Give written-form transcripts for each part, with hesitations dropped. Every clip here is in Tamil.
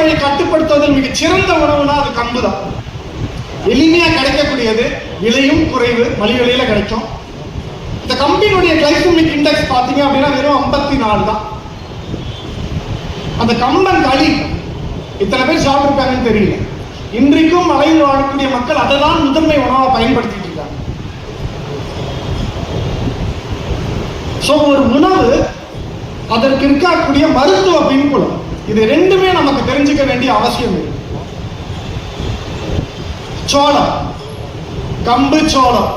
நோயை கட்டுப்படுத்துவதில் மிகச் சிறந்த உணவுனா அது கம்பு தான். எளிமையா கிடைக்கக்கூடியது, விலையும் குறைவு, மலிவு விலையில கிடைக்கும். இந்த கம்பினுடைய கிளைசமிக் இண்டெக்ஸ் பாத்தீங்க அப்படின்னா வெறும் 54 தான். அந்த கம்பன் களி இத்தனை பேர் சாப்பிட்டுருப்பாங்கன்னு தெரியல. இன்றைக்கும் மலையில் வாழக்கூடிய மக்கள் அதை தான் முதன்மை உணவாக பயன்படுத்திட்டு இருக்காங்க. சோ ஒரு உணவு, அதற்கு இருக்கக்கூடிய மருத்துவ பின்புலம், இது ரெண்டுமே நமக்கு தெரிஞ்சுக்க வேண்டிய அவசியம் இருக்கு. சோளம், கம்பு, சோளம்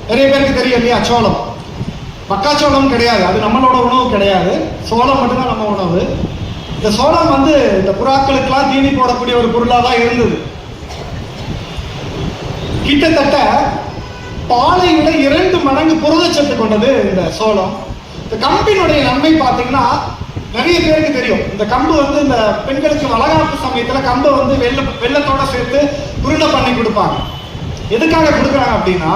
நிறைய பேருக்கு தெரியும் இல்லையா? சோளம் மக்காச்சோளம் கிடையாது, அது நம்மளோட உணவு கிடையாது. சோளம் மட்டும்தான் நம்ம உணவு. இந்த சோளம் இந்த புறாக்களுக்கெல்லாம் தீனி போடக்கூடிய ஒரு பொருளாக தான் இருந்தது. கிட்டத்தட்ட பாலை விட 2 மடங்கு புரதச்சத்து கொண்டது இந்த சோளம். இந்த கம்பினுடைய நன்மை பார்த்தீங்கன்னா நிறைய பேருக்கு தெரியும். இந்த கம்பு இந்த பெண்களுக்கு வளகாப்பு சமயத்துல கம்பை வெள்ளத்தோட சேர்த்து உருண்டை பண்ணி கொடுப்பாங்க. எதுக்காக கொடுக்குறாங்க அப்படின்னா,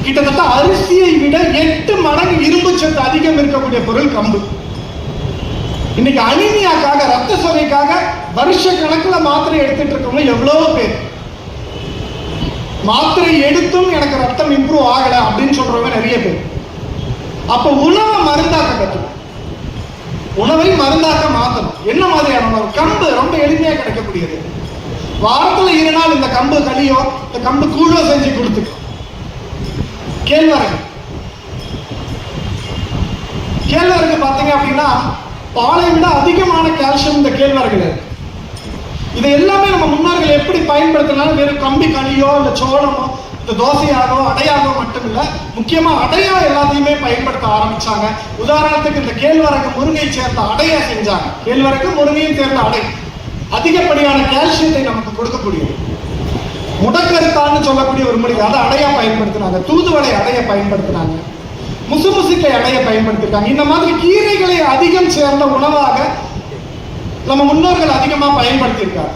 கிட்டத்தட்ட அரிசியை விட 8 மடங்கு இரும்பு சத்து அதிகம் இருக்கக்கூடிய பொருள் கம்பு. இன்னைக்கு அனிமியாக்காக, ரத்த சோகைக்காக வருஷ கணக்குல மாத்திரை எடுத்துட்டு இருக்கவங்க எவ்வளவோ பேர். மாத்திரை எடுத்தும் எனக்கு ரத்தம் இம்ப்ரூவ் ஆகல அப்படின்னு சொல்றவங்க நிறைய பேர். அப்ப உணவை மருந்தாக்க கற்றுக்கணும், உணவை மருந்தாக்க மாற்றணும். என்ன மாதிரியான உணவு? கம்பு ரொம்ப எளிமையா கிடைக்கக்கூடியது. வாரத்துல 2 நாள் இந்த கம்பு களியோ இந்த கம்பு கூழோ செஞ்சு கொடுத்துக்கலாம். கேழ்வரகு, கேழ்வரகு பாத்தீங்க அப்படின்னா பாலை விட அதிகமான கால்சியம் இந்த கேழ்வரகுல இருக்கு. இதை எல்லாமே நம்ம முன்னோர்கள் எப்படி பயன்படுத்தினாலும் வெறும் கம்பி களியோ இல்ல சோளமோ இந்த தோசையாகவோ அடையாகவோ மட்டும் இல்ல, முக்கியமா அடையா எல்லாத்தையுமே பயன்படுத்த ஆரம்பிச்சாங்க. உதாரணத்துக்கு இந்த கேழ்வரகு முருங்கை சேர்ந்த அடையா செஞ்சாங்க. கேழ்வரகு முருங்கையும் சேர்ந்த அடை அதிகப்படியான கால்சியத்தை நமக்கு கொடுக்கக்கூடியது. முடக்கருத்தான்னு சொல்லக்கூடிய ஒரு மொழி, அதை அடையா பயன்படுத்தினாங்க. தூதுவளை அடைய பயன்படுத்தினாங்க. முசுமுசுக்கை அடைய பயன்படுத்திருக்காங்க. இந்த மாதிரி கீரைகளை அதிகம் சேர்ந்த உணவாக நம்ம முன்னோர்கள் அதிகமா பயன்படுத்தியிருக்காங்க.